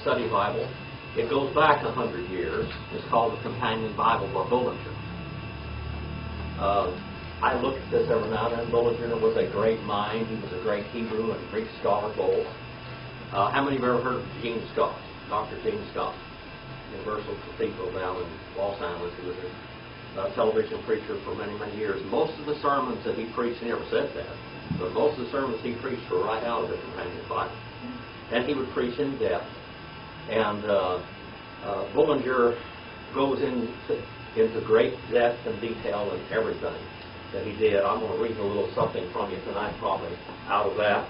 Study Bible. It goes back 100 years. It's called the Companion Bible by Bullinger. I look at this every now and then. Bullinger was a great mind. He was a great Hebrew and Greek scholar both. How many have ever heard of Gene Scott? Dr. Gene Scott, Universal Cathedral down in Los Angeles. He was a television preacher for many, many years. Most of the sermons that he preached, he never said that, but most of the sermons he preached were right out of the Companion Bible. And he would preach in depth. And Bullinger goes into great depth and detail in everything that he did. I'm going to read a little something from you tonight, probably, out of that.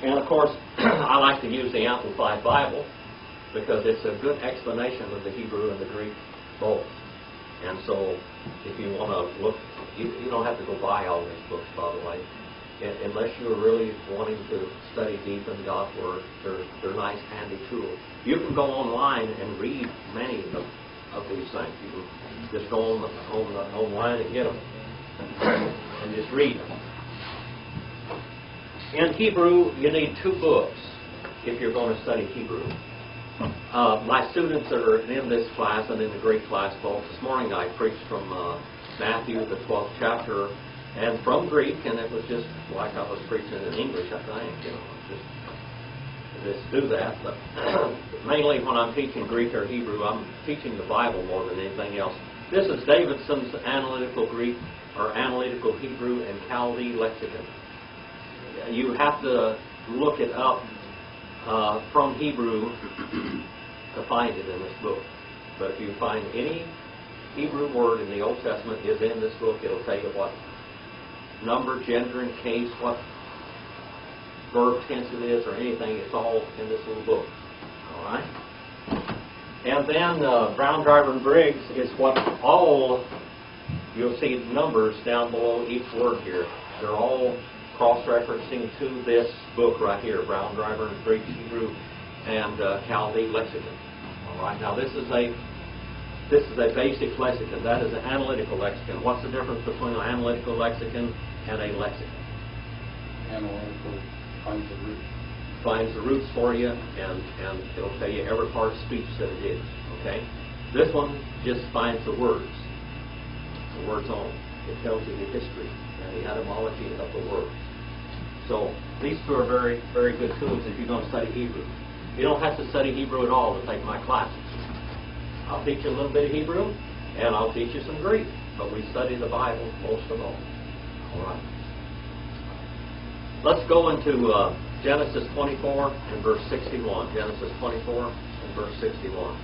And, of course, I like to use the Amplified Bible because it's a good explanation of the Hebrew and the Greek both. And so if you want to look, you don't have to go buy all these books, by the way, unless you're really wanting to study deep in God's Word. They're nice, handy tools. You can go online and read many of these things. You can just go online and get them and just read them. In Hebrew, you need 2 books if you're going to study Hebrew. My students that are in this class and in the Greek class both, this morning I preached from Matthew, the 12th chapter, and from Greek, and it was just like I was preaching in English, I think. Just do that. But mainly when I'm teaching Greek or Hebrew, I'm teaching the Bible more than anything else. This is Davidson's Analytical Greek or Analytical Hebrew and Chaldee Lexicon. You have to look it up from Hebrew to find it in this book. But if you find any Hebrew word in the Old Testament is in this book, it'll tell you what number, gender, and case, what verb tense it is, or anything. It's all in this little book. All right? And then Brown, Driver, and Briggs is what all, you'll see numbers down below each word here. They're all cross-referencing to this book right here, Brown, Driver, and Briggs Hebrew and Chaldee Lexicon. All right? Now this is a basic lexicon. That is an analytical lexicon. What's the difference between an analytical lexicon and a lexicon? Analytical finds the roots. Finds the roots for you, and it'll tell you every part of speech that it is. Okay? This one just finds the words only. It tells you the history and the etymology of the words. So these 2 are very, very good tools if you're going to study Hebrew. You don't have to study Hebrew at all to take my classes. I'll teach you a little bit of Hebrew, and I'll teach you some Greek. But we study the Bible most of all. All right. Let's go into Genesis 24 and verse 61. Genesis 24 and verse 61.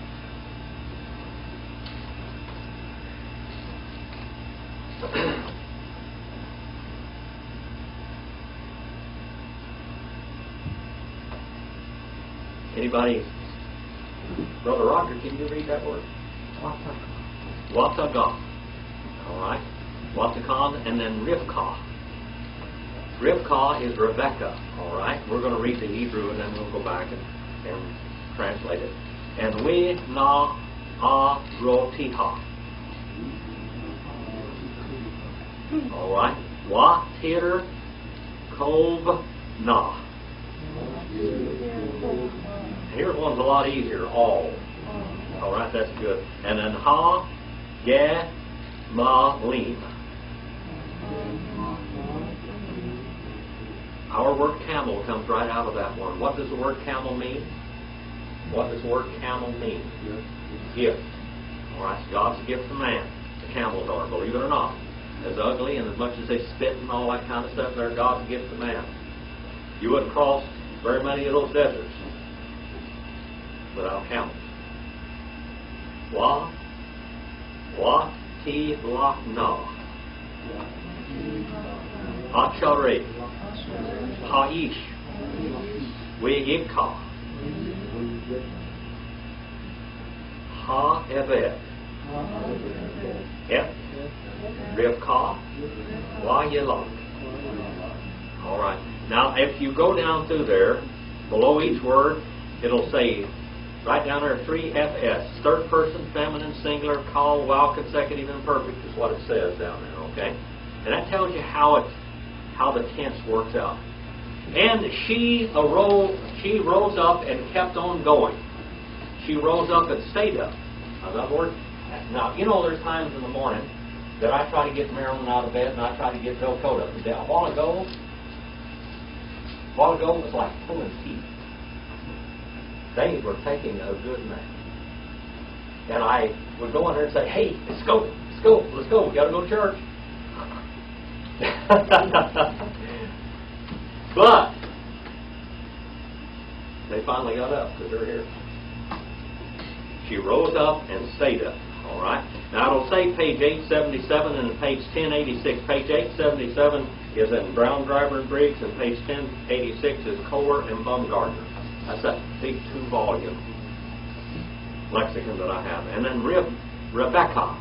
Anybody? Brother Roger, can you read that word? Watagah. All right. Watakan, and then Rivkah. Rivkah is Rebekah. All right. We're going to read the Hebrew, and then we'll go back and translate it. And we na a rotiha. All right. Wa tir kov na. Here's one's a lot easier. All right, that's good. And then ha, ge, ma, lim. Our word camel comes right out of that one. What does the word camel mean? What does the word camel mean? Gift. All right, it's God's gift to man. The camels are, believe it or not. As ugly and as much as they spit and all that kind of stuff, they're God's gift to man. You wouldn't cross very many of those deserts without camels. Wa ti lach na. Hachareh. Ha'ish. Ve'yikah. Ha-eved. Et. Rivkah. Wa-yelach. All right. Now, if you go down through there, below each word, it'll say, right down there, 3 FS. Third person, feminine, singular, call, while, consecutive, imperfect is what it says down there, okay? And that tells you how the tense works out. And she rose up and kept on going. She rose up and stayed up. In other words, now, you know, there's times in the morning that I try to get Marilyn out of bed and I try to get Dakota. A while ago it was like pulling teeth. They were taking a good nap. And I would go in there and say, hey, let's go, we got to go to church. But they finally got up because they're here. She rose up and stayed up. All right. Now it'll say page 877 and page 1086. Page 877 is in Brown, Driver, and Briggs, and page 1086 is Kohler and Baumgartner. That's that big 2-volume lexicon that I have. And then Rebekah.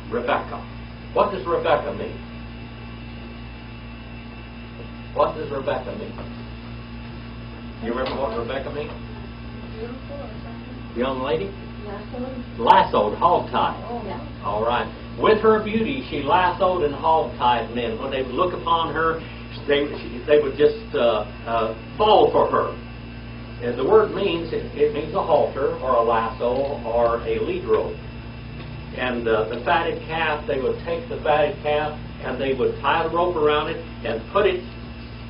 What does Rebekah mean? What does Rebekah mean? You remember what Rebekah means? Young lady? Lassoed, hog-tied. Oh, yeah. All right. With her beauty, she lassoed and hog-tied men. When they would look upon her, they would just fall for her. And the word means, it means a halter or a lasso or a lead rope. And the fatted calf, they would take the fatted calf and they would tie the rope around it and put it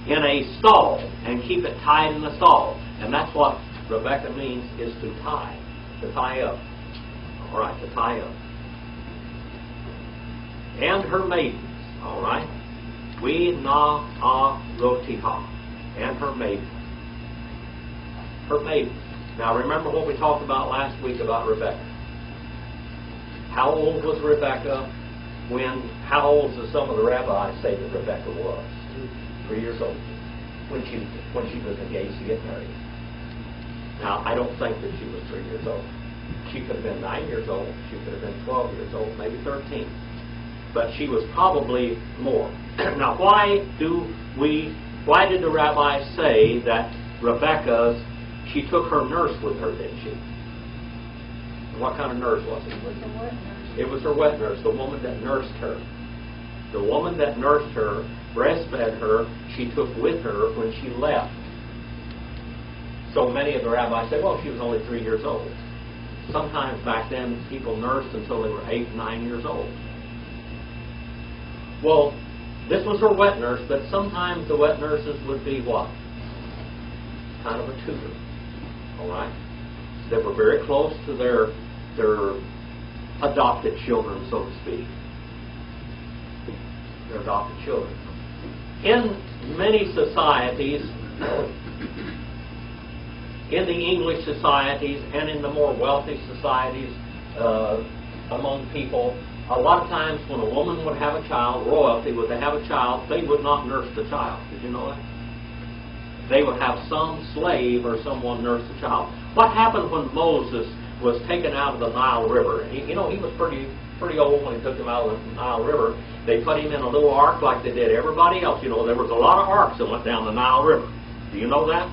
in a stall and keep it tied in the stall. And that's what Rebekah means, is to tie up. All right, to tie up. And her maidens, all right. We na a rotiha. And her maidens. Her maidens. Now remember what we talked about last week about Rebekah. How old was Rebekah how old does some of the rabbis say that Rebekah was? 3 years old. When she was engaged to get married. Now, I don't think that she was 3 years old. She could have been 9 years old. She could have been 12 years old, maybe 13. But she was probably more. Now, why did the rabbis say that she took her nurse with her, didn't she? And what kind of nurse was it? It was a wet nurse. It was her wet nurse, the woman that nursed her. The woman that nursed her, breastfed her, she took with her when she left. So many of the rabbis say, well, she was only 3 years old. Sometimes back then, people nursed until they were 8, 9 years old. Well, this was her wet nurse, but sometimes the wet nurses would be what? Kind of a tutor. All right? They were very close to their adopted children, so to speak. Their adopted children. In many societies, in the English societies and in the more wealthy societies among people, a lot of times when a woman would have a child, royalty would have a child, they would not nurse the child. Did you know that? They would have some slave or someone nurse the child. What happened when Moses was taken out of the Nile River? He was pretty old when he took him out of the Nile River. They put him in a little ark like they did everybody else. There was a lot of arks that went down the Nile River. Do you know that?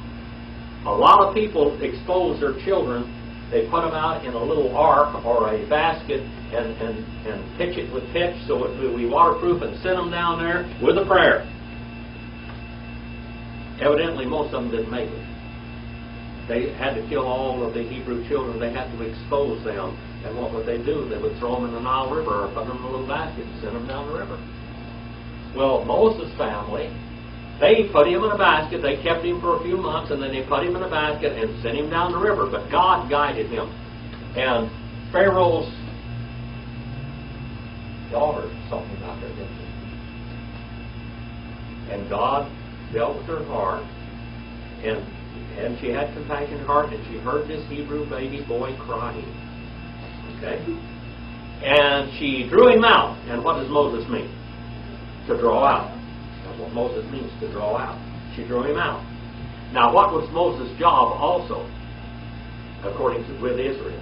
A lot of people expose their children. They put them out in a little ark or a basket and pitch it with pitch so it will be waterproof and send them down there with a prayer. Evidently, most of them didn't make it. They had to kill all of the Hebrew children. They had to expose them. And what would they do? They would throw them in the Nile River or put them in a little basket and send them down the river. Well, Moses' family, they put him in a basket. They kept him for a few months, and then they put him in a basket and sent him down the river. But God guided him. And Pharaoh's daughter saw him out there, didn't she? And God dealt with her heart, and she had compassion in her heart, and she heard this Hebrew baby boy crying. Okay? And she drew him out. And what does Moses mean? To draw out. That's what Moses means, to draw out. She drew him out. Now, what was Moses' job also, according to with Israel?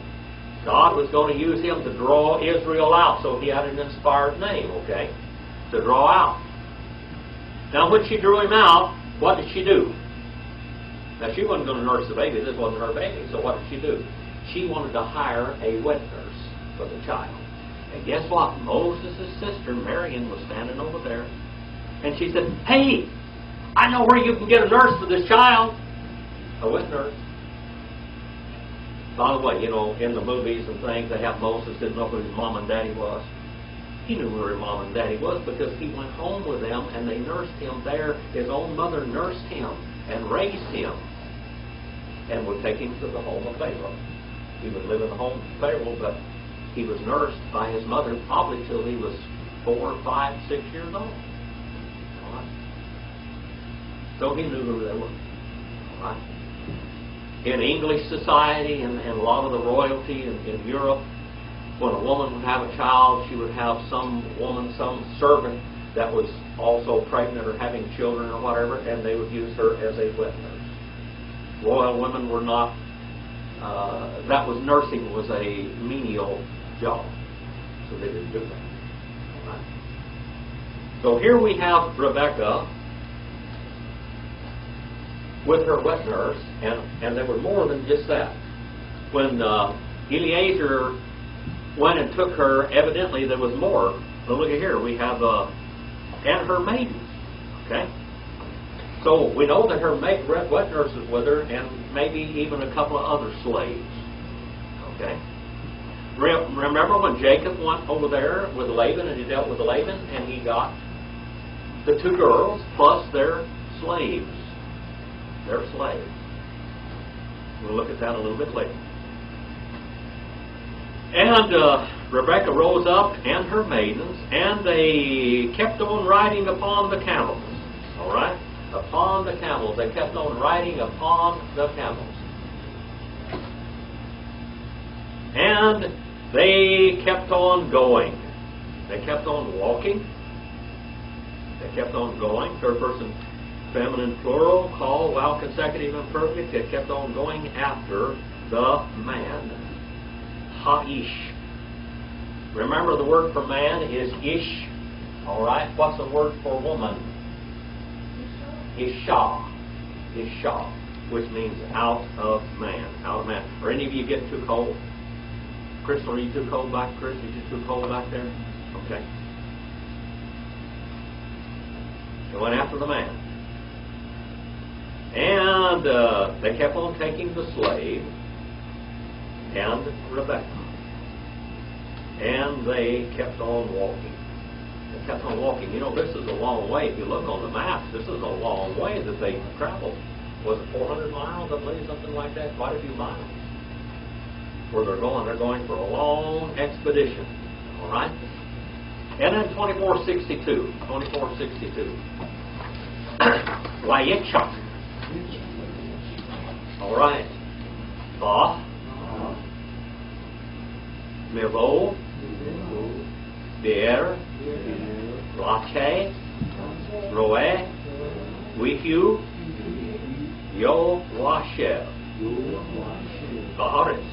God was going to use him to draw Israel out, so he had an inspired name, okay? To draw out. Now, when she drew him out, what did she do? Now, she wasn't going to nurse the baby. This wasn't her baby. So what did she do? She wanted to hire a wet nurse for the child. And guess what? Moses' sister, Marion, was standing over there. And she said, hey, I know where you can get a nurse for this child. A wet nurse. By the way, you know, in the movies and things, they have Moses didn't know who his mom and daddy was. He knew who his mom and daddy was because he went home with them and they nursed him there. His own mother nursed him and raised him and would take him to the home of Pharaoh. He would live in the home of Pharaoh, but he was nursed by his mother probably till he was 4, 5, 6 years old. All right. So he knew who they were. All right. In English society and a lot of the royalty in Europe, when a woman would have a child, she would have some woman, some servant that was also pregnant or having children or whatever, and they would use her as a wet nurse. Royal women were not, that was nursing was a menial job, so they didn't do that. All right. So here we have Rebekah with her wet nurse, and there was more than just that. When Eliezer went and took her, evidently there was more. But look at here, we have, and her maidens, okay? So we know that her wet nurse is with her, and maybe even a couple of other slaves, okay? Remember when Jacob went over there with Laban, and he dealt with Laban, and he got the 2 girls plus their slaves. Their slaves. We'll look at that a little bit later. And Rebekah rose up and her maidens, and they kept on riding upon the camels. All right? Upon the camels. They kept on riding upon the camels. And they kept on going. They kept on walking. They kept on going. Third person feminine plural, call, while consecutive imperfect. They kept on going after the man. Ha-ish. Remember, the word for man is ish. All right? What's the word for woman? Isha. Isha, which means out of man. Out of man. Are any of you getting too cold? Crystal, are you too cold back? Chris, are you too cold back there? Okay. They went after the man. And they kept on taking the slave and Rebekah. And they kept on walking. They kept on walking. You know, this is a long way. If you look on the maps, this is a long way that they traveled. Was it 400 miles, I believe, something like that? Quite a few miles. Where they're going for a long expedition. All right? And then 2462. Wayichak. All right. Ba. Milo. Beer. Lache. Roe. Wihu. Yo. Washer. Ba'aretz.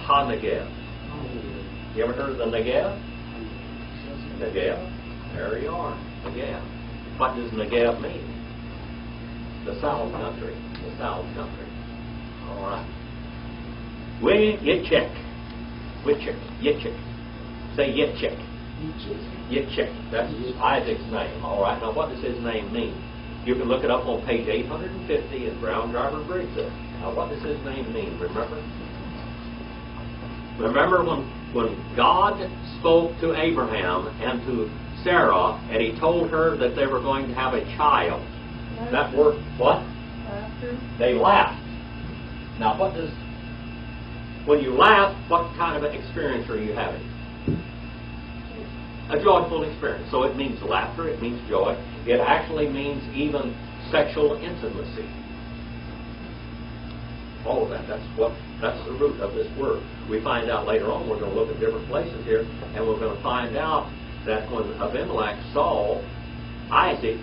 Ha-Negev. You ever heard of the Negev? Negev. There you are. Negev. What does Negev mean? The South Country. The South Country. All right. Yitzchak. Yitzchak. Say Yitzchak. Yitzchak. That's Isaac's name. All right. Now, what does his name mean? You can look it up on page 850 in Brown Driver Bridge there. Now, what does his name mean? Remember? Remember when God spoke to Abraham and to Sarah, and he told her that they were going to have a child. That word, what? Laughter. They laughed. Now, when you laugh, what kind of an experience are you having? A joyful experience. So it means laughter, it means joy. It actually means even sexual intimacy. All of that. That's the root of this word. We find out later on, we're going to look at different places here, and we're going to find out that when Abimelech saw Isaac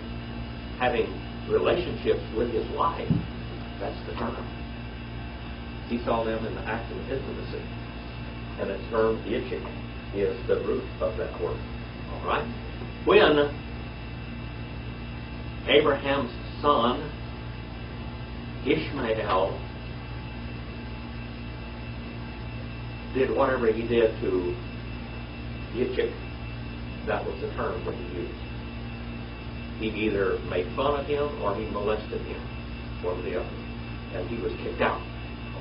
having relationships with his wife, that's the term. He saw them in the act of intimacy. And the term Yitzchak is the root of that word. All right? When Abraham's son, Ishmael, did whatever he did to Yitzchak, that was the term that he used. He either made fun of him or he molested him, one or the other. And he was kicked out.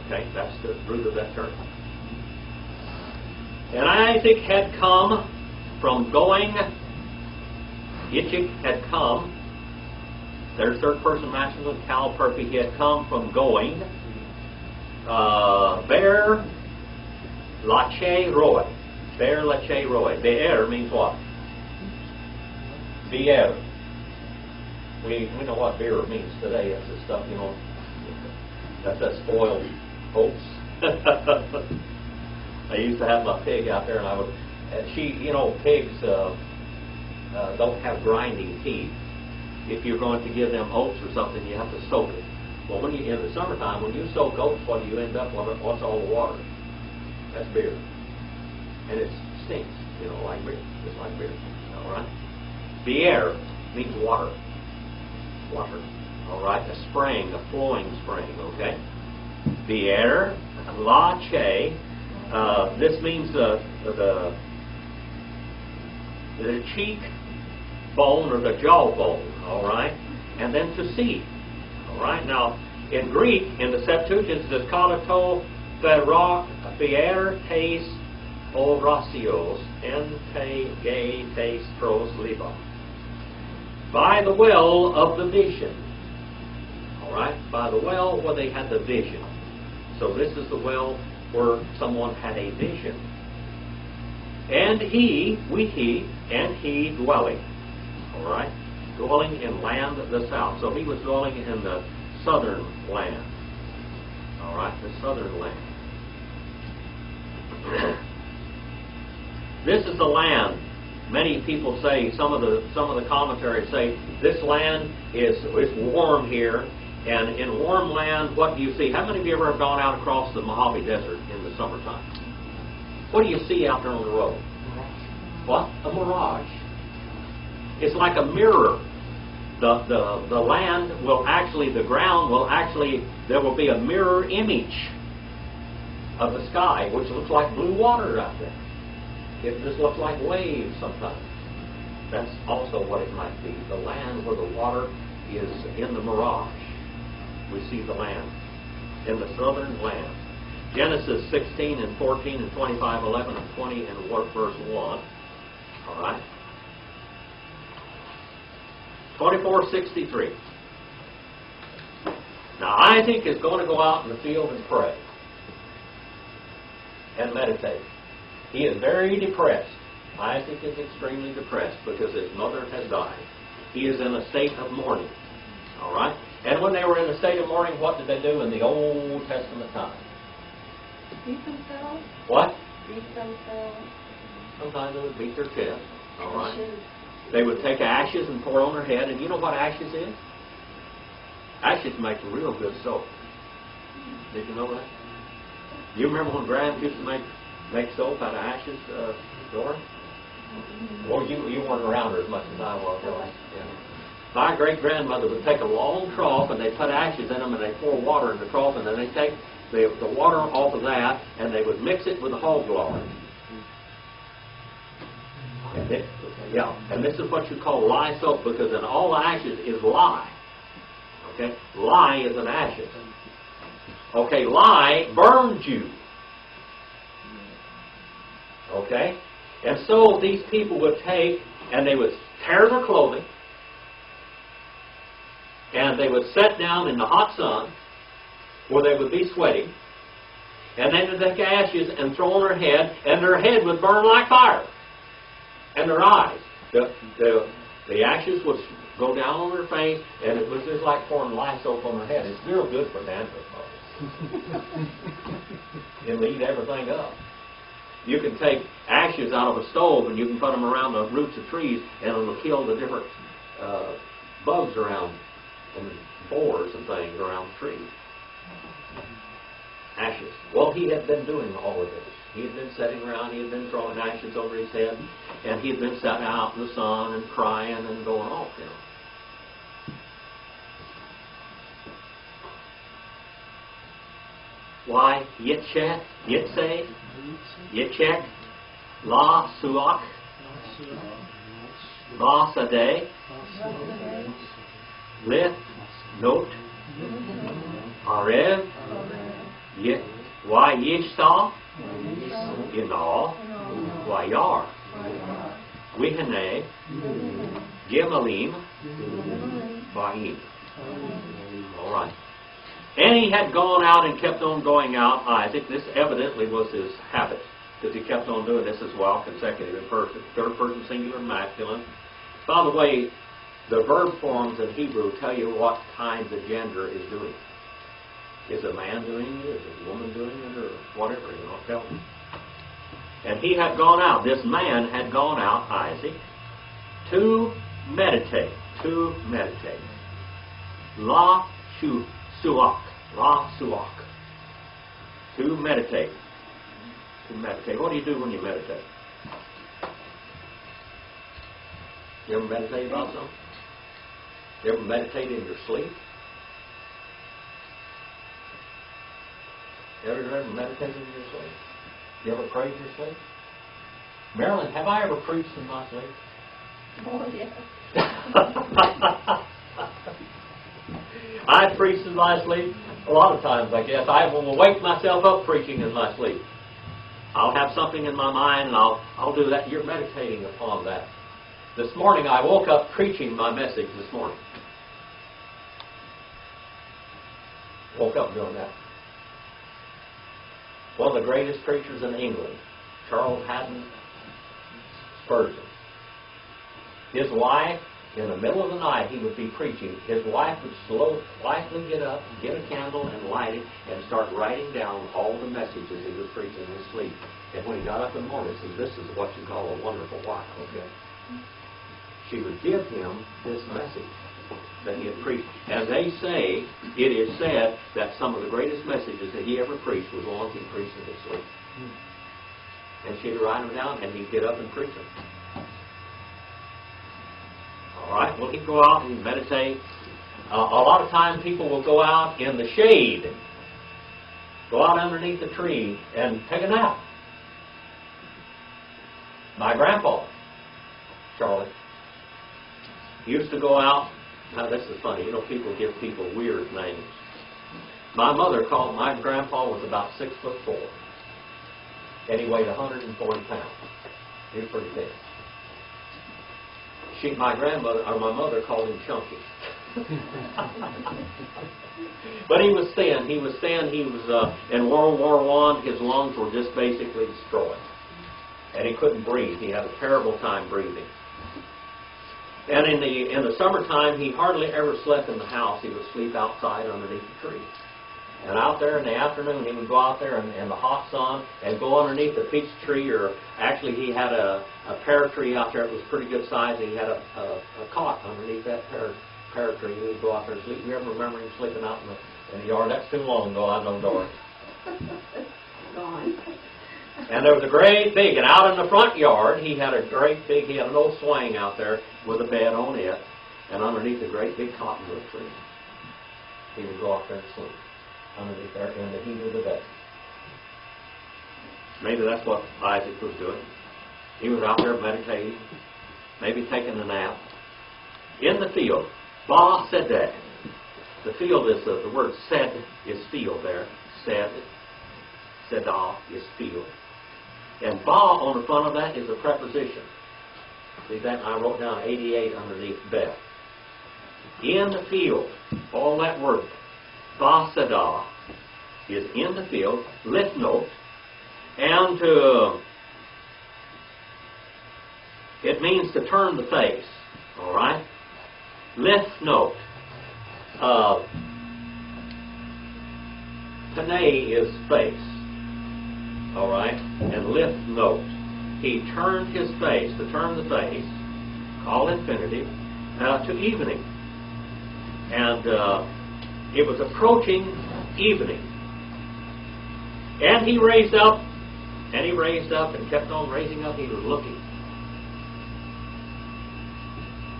Okay, that's the root of that term. And Isaac had come from going, Yitzchak had come, there's third person masculine, Cal Perfect, he had come from going, Be'er Lache Roy. Be'er Lache Roy. Be'er means what? Be'er. We know what beer means today. That's the stuff, that's that spoiled oats. I used to have my pig out there, and pigs don't have grinding teeth. If you're going to give them oats or something, you have to soak it. Well, in the summertime, when you soak oats, what do you end up with? What's all the water? That's beer. And it stinks, like beer. Just like beer. All right? Beer means water. Water. All right? A spring, a flowing spring, okay? Beer, lache. This means the cheek bone or the jaw bone, all right? And then to see, all right? Now, in Greek, in the Septuagint, it's katato be'er tes orasios en te ge tes pros liba. By the well of the vision. All right? By the well where they had the vision. So this is the well where someone had a vision. And he dwelling. All right? Dwelling in land of the south. So he was dwelling in the southern land. All right? The southern land. This is the land. Many people say, some of the commentaries say, this land is warm here, and in warm land, what do you see? How many of you ever have gone out across the Mojave Desert in the summertime? What do you see out there on the road? What? A mirage. It's like a mirror. The land will actually, the ground will actually, there will be a mirror image of the sky, which looks like blue water out there. It just looks like waves sometimes. That's also what it might be. The land where the water is in the mirage. We see the land in the southern land. Genesis 16 and 14 and 25, 11 and 20 and verse 1. All right. 24:63. Now Isaac is going to go out in the field and pray and meditate. He is very depressed. Isaac is extremely depressed because his mother has died. He is in a state of mourning. All right? And when they were in a state of mourning, what did they do in the Old Testament time? Beat themselves? What? Beat themselves. Sometimes they would beat their chest. All right? Ashes. They would take ashes and pour on their head. And you know what ashes is? Ashes make real good soap. Did you know that? You remember when Graham used to make soap out of ashes, Dora? Well, you weren't around her as much as I was, really. Yeah. My great-grandmother would take a long trough, and they'd put ashes in them, and they'd pour water in the trough, and then they'd take the water off of that, and they would mix it with the hog lard. And this is what you call lye soap, because in all ashes is lye. Okay? Lye is an ashes. Okay, lye burns you. Okay? And so these people would take, and they would tear their clothing, and they would sit down in the hot sun, where they would be sweating, and then they'd take ashes and throw on their head, and their head would burn like fire. And their eyes. The ashes would go down on their face, and it was just like pouring lye soap on their head. It's real good for dandruff, folks. It'll eat everything up. You can take ashes out of a stove and you can put them around the roots of trees, and it'll kill the different bugs around and borers and things around the trees. Ashes. Well, he had been doing all of this. He had been sitting around, he had been throwing ashes over his head, and he had been sitting out in the sun and crying and going off, Why? Yitzhak, La Suach, La Sadeh, Lith, Note, Arev, Yishta, Inal, Wayar, Wihane, Gimalim, Ba'im. All right. And he had gone out and kept on going out, Isaac. This evidently was his habit, because he kept on doing this as well, consecutive in person, third person singular masculine. By the way, the verb forms in Hebrew tell you what kind the gender is doing. Is a man doing it? Is a woman doing it? Or whatever, tell me. And he had gone out, this man had gone out, Isaac, to meditate. La suak. To meditate. What do you do when you meditate? You ever meditate about something? You ever meditate in your sleep? You ever meditated in your sleep? You ever prayed in your sleep? Marilyn, have I ever preached in my sleep? Oh, yes. I preached in my sleep a lot of times, I guess. I will wake myself up preaching in my sleep. I'll have something in my mind and I'll do that. You're meditating upon that. This morning I woke up preaching my message this morning. Woke up doing that. One of the greatest preachers in England, Charles Haddon Spurgeon. His wife, in the middle of the night, he would be preaching. His wife would quietly get up, get a candle and light it, and start writing down all the messages he was preaching in his sleep. And when he got up in the morning, he said, "This is what you call a wonderful wife." Okay. She would give him this message that he had preached. As they say, it is said that some of the greatest messages that he ever preached was ones he preached in his sleep. And she'd write them down, and he'd get up and preach them. All right, well, he'd go out and meditate. A lot of times people will go out in the shade, go out underneath the tree and take a nap. My grandpa, Charlie, used to go out. Now, this is funny. People give people weird names. My grandpa was about 6'4", and he weighed 140 pounds. He was pretty big. My mother called him Chunky. But he was thin. He was in World War I, his lungs were just basically destroyed. And he couldn't breathe. He had a terrible time breathing. And in the summertime, he hardly ever slept in the house. He would sleep outside underneath the tree. And out there in the afternoon, he would go out there in the hot sun and go underneath a peach tree, or actually he had a pear tree out there. It was pretty good size. He had a cot underneath that pear tree. He would go out there and sleep. You ever remember him sleeping out in the yard? That's too long ago. I know, Doris. Gone. And there was a great big, and out in the front yard, he had an old swing out there with a bed on it, and underneath a great big cottonwood tree. He would go out there and sleep underneath there in the heat of the day. Maybe that's what Isaac was doing. He was out there meditating, maybe taking a nap. In the field, Ba Sedeh. The field is, the word sed is field there. Sed, Sedah is field. And Ba on the front of that is a preposition. See that? I wrote down 88 underneath Beth. In the field, all that word, Ba Sedah, is in the field, lithnot, and it means to turn the face. All right? Lithnot. Panay is face. All right? And lithnot. He turned his face, to turn the face, all infinitive, to evening. And it was approaching evening. And he raised up, and kept on raising up. He was looking.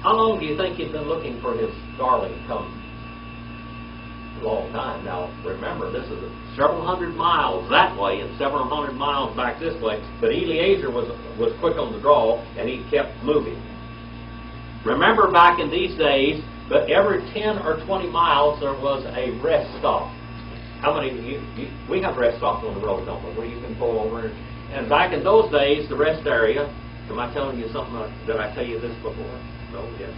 How long do you think he'd been looking for his darling to come? A long time. Now, remember, this is several hundred miles that way and several hundred miles back this way. But Eliezer was quick on the draw, and he kept moving. Remember, back in these days, But every 10 or 20 miles there was a rest stop. How many of you we have rest stops on the road, don't we, where you can pull over? And back in those days, the rest area, am I telling you something, did I tell you this before? No, yes.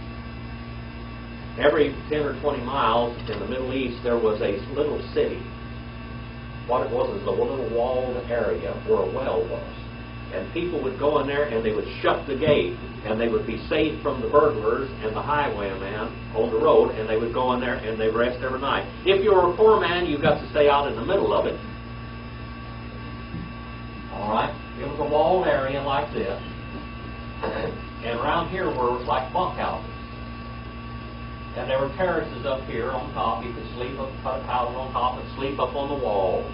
Every 10 or 20 miles in the Middle East, there was a little city. What it was a little walled area where a well was. And people would go in there and they would shut the gate, and they would be safe from the burglars and the highwayman on the road, and they would go in there and they'd rest every night. If you were a poor man, you got to stay out in the middle of it. All right? It was a walled area like this. And around here were like bunkhouses. And there were terraces up here on top. You could sleep up, put a towel on top and sleep up on the walls.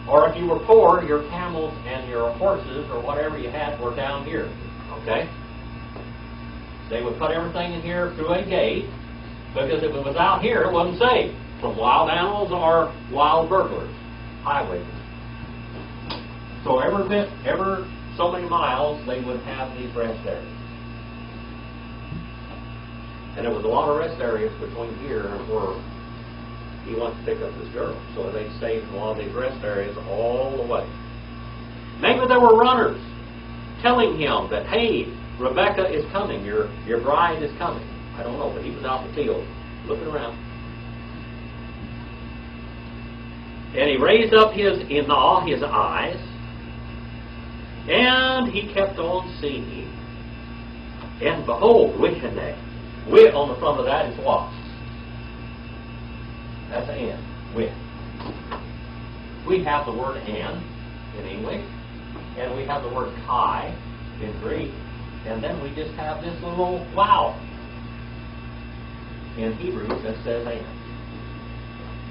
Or if you were poor, your camels and your horses or whatever you had were down here. Okay? They would put everything in here through a gate, because if it was out here, it wasn't safe from wild animals or wild burglars, highwaymen. So every so many miles, they would have these rest areas. And there was a lot of rest areas between here and where he went to pick up his girl. So they stayed in one of these rest areas all the way. Maybe there were runners telling him that, hey, Rebekah is coming, your bride is coming. I don't know, but he was out in the field looking around. And he raised up his eyes, and he kept on seeing. And behold, Wichaneh. Wit on the front of that is what? That's an. Wit. We have the word an in English, and we have the word chi in Greek, and then we just have this little vowel in Hebrew that says an.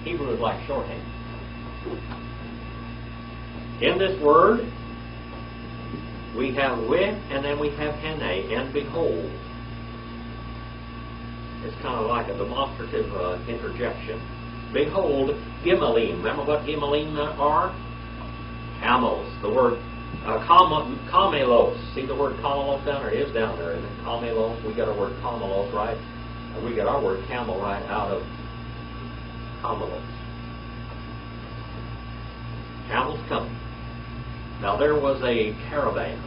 Hebrew is like shorthand. In this word, we have wit, and then we have hene, and behold. It's kind of like a demonstrative interjection. Behold, gimelim. Remember what gimelim are? Camels. The word camelos. See the word camelos down there? It is down there. And then camelos, we got our word camelos right. And we got our word camel right out of camelos. Camels coming. Now there was a caravan.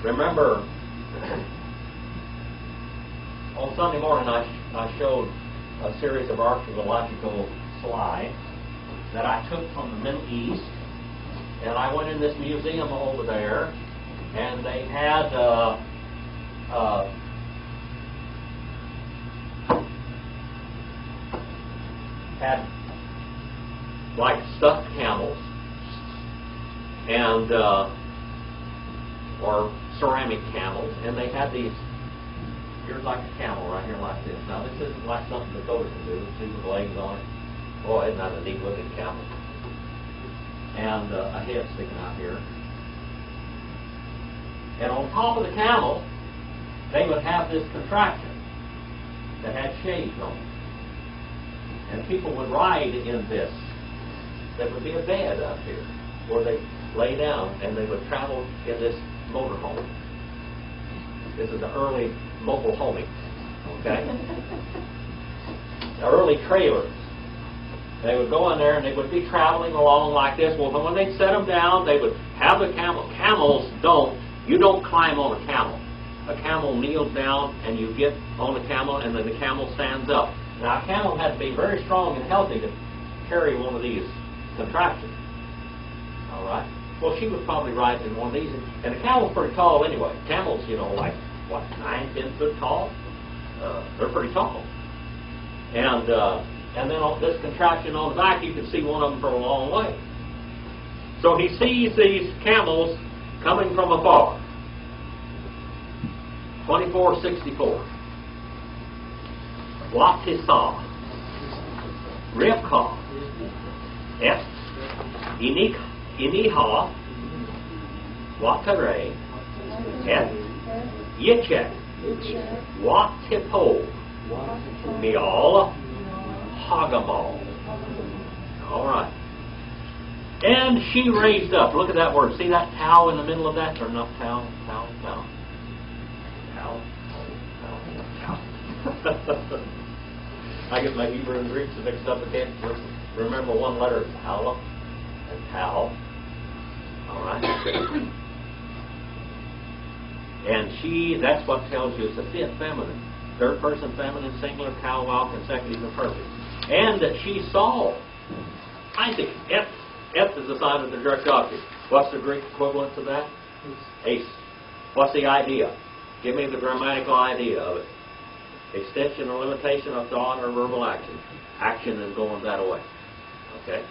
Remember, on Sunday morning I showed a series of archaeological slides that I took from the Middle East, and I went in this museum over there, and they had like stuffed camels and or ceramic camels, and they had these. Here's like a camel right here like this. Now this isn't like something Dakota can do. See with legs on it. Boy, isn't that a neat looking camel? And a head sticking out here. And on top of the camel, they would have this contraption that had shades on it. And people would ride in this. There would be a bed up here where they lay down, and they would travel in this motorhome. This is the early mobile homing, okay? The early trailers. They would go in there and they would be traveling along like this. Well, when they set them down, they would have the camel. Camels you don't climb on a camel. A camel kneels down and you get on the camel, and then the camel stands up. Now a camel had to be very strong and healthy to carry one of these contraptions. All right? Well, she was probably riding in one of these. And the camel's pretty tall anyway. Camels, like, 9-10 foot tall? They're pretty tall. And then on this contraption on the back, you can see one of them from a long way. So he sees these camels coming from afar. 2464. Watisa. Rebekah. Et. Iniha. Watare. Et. Yichek. Watipo. Mial. Hagamal. All right. And she raised up. Look at that word. See that towel in the middle of that? Or not towel? I get my Hebrew and Greek mixed up again. Remember one letter, Aleph and Tau. All right? And that's what tells you it's a fifth feminine. Third person feminine, singular, cow, wow, consecutive, and perfect. And that she saw Isaac. F is the sign of the direct object. What's the Greek equivalent to that? Ace. What's the idea? Give me the grammatical idea of it. Extension or limitation of thought or verbal action. Action is going that way. Okay?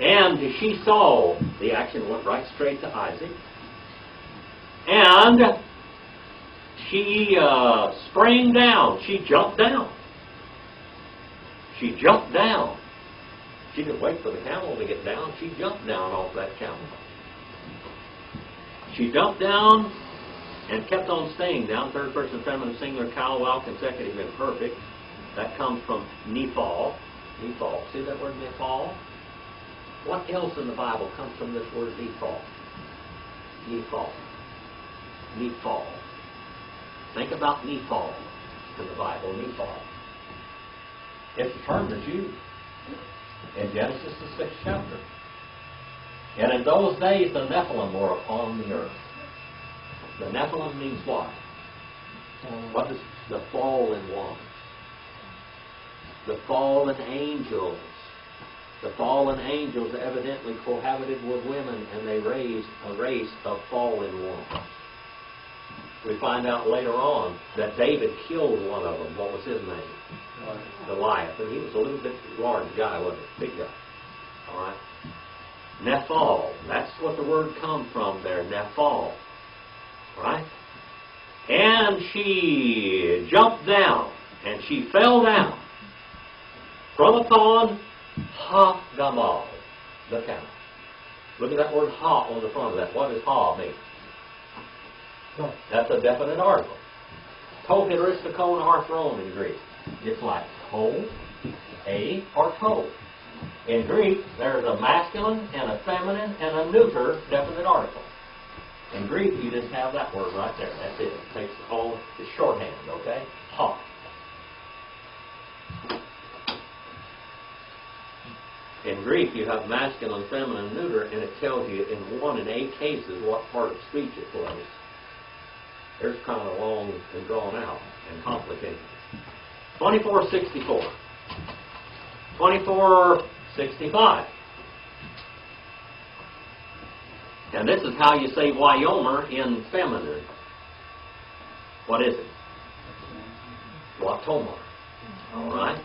And she saw the action went right straight to Isaac. And she sprang down. She jumped down. She jumped down. She didn't wait for the camel to get down. She jumped down off that camel. She jumped down and kept on staying down. Third person feminine, singular, cow, wow, consecutive, imperfect. That comes from nephal. Nephal. See that word nephal? What else in the Bible comes from this word nephal? Nephal. Nephal. Think about nephal in the Bible. Nephal. It's a term that's used in Genesis, the 6th chapter. And in those days, the Nephilim were upon the earth. The Nephilim means what? What is the fallen ones? The fallen angels. The fallen angels evidently cohabited with women, and they raised a race of fallen ones. We find out later on that David killed one of them. What was his name? Goliath. And he was a little bit large guy, wasn't he? Big guy. All right. Nephal. That's what the word comes from there. Nephal. Right? And she jumped down, and she fell down from upon Ha-Gamal, the camel. Look at that word ha on the front of that. What does ha mean? That's a definite article. To hieristikon arthron in Greek. It's like to, a, or to. In Greek, there's a masculine and a feminine and a neuter definite article. In Greek, you just have that word right there. That's it. It takes all the shorthand, okay? Ha. In Greek, you have masculine, feminine, neuter, and it tells you in 1 in 8 cases what part of speech it plays. There's kind of long and drawn out and complicated. 2464. 2465. And this is how you say Wyomer in feminine. What is it? Watomar. All right.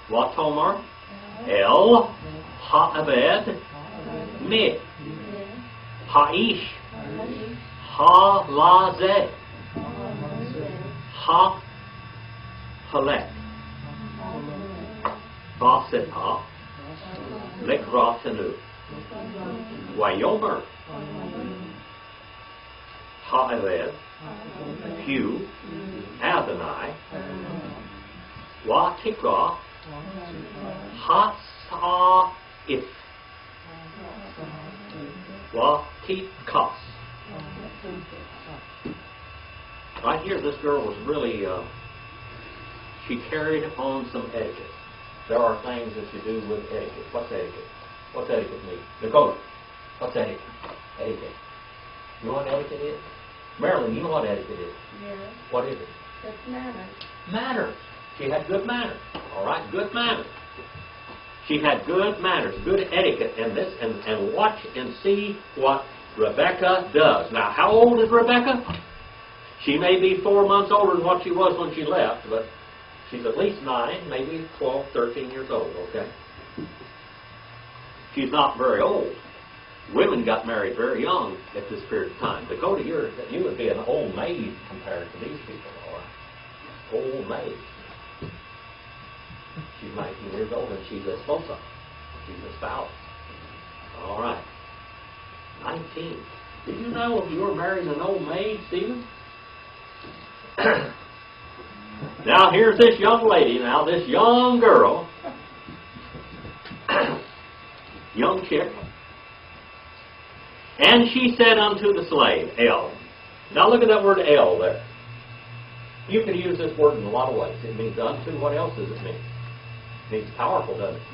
Watomar. El Ha'aved Mid Ha'ish Ha-Lazeh Ha-Halek Basita Lekratanu Wyomer Ha'aved Hu Adonai Watikra Ha-Sa-If Wa-Ti-Kas. Right here, this girl was really, she carried on some etiquette. There are things that you do with etiquette. What's etiquette? What's etiquette mean? Dakota, what's etiquette? Etiquette. You know what etiquette is? Marilyn, you know what etiquette is? Yes. What is it? It's manners. Manners. She had good manners. All right, good manners. She had good manners, good etiquette in this, and watch and see what Rebekah does. Now, how old is Rebekah? She may be 4 months older than what she was when she left, but she's at least 9, maybe 12, 13 years old, okay? She's not very old. Women got married very young at this period of time. Dakota, you would be an old maid compared to these people, all right? Old maid. She's 19 years old and she's a sposa. She's a spouse. All right. 19. Did you know you were marrying an old maid, Stephen? Now here's this young lady, now this young girl, young chick, and she said unto the slave, El. Now look at that word El there. You can use this word in a lot of ways. It means unto. What else does it mean? It means powerful, doesn't it?